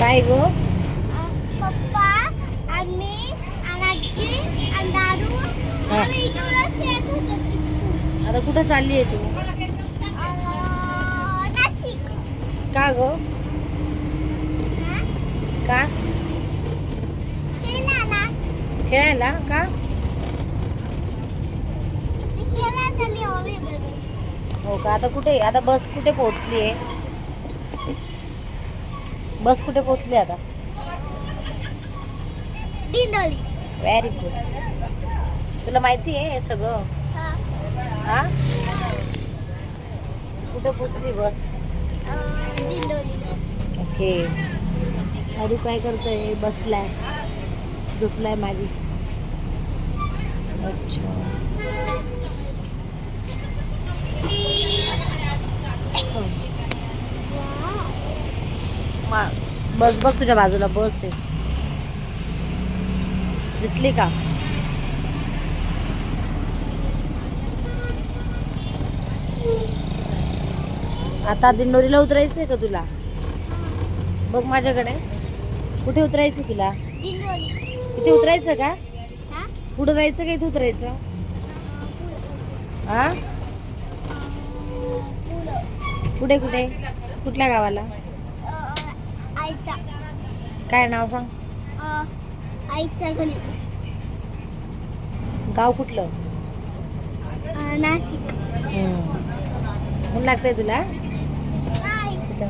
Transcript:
काय ग? पप्पा आणि मी आणि आजी आणि दादू हा. आणि इकडूनच येत होतो. आता कुठं चालली आहे तू? नाशिक. का ग? हा? का? खेळायला. खेळायला का? मी खेळायला चालली मम्मी बरोबर. हो का? आता कुठे? आता बस कुठे पोहोचली आहे? बस कुठे पोहोचली आता? दिंडोली. Very good. तुला माहिती आहे हे सगळं? हा. हा? कुठे पोहोचली बस? दिंडोली. ओके. अरे काय करतोय? बसलाय, झोपलाय माझी. अच्छा. बस बघ तुझ्या बाजूला बस आहे. दिसली का? आता दिंडोरीला उतरायचंय का तुला? बघ माझ्याकडे. कुठे उतरायचं तुला? दिंडोली. इथे उतरायचं का? हा? पुढे जायचं का इथे उतरायचं? हा? पुढे कुठे? कुठल्या गावाला? आईचा. काय नाव सांग? आईचा गली. गाव कुठलं? नाशिक. ऊन लागतंय तुला? नाही. सिटा.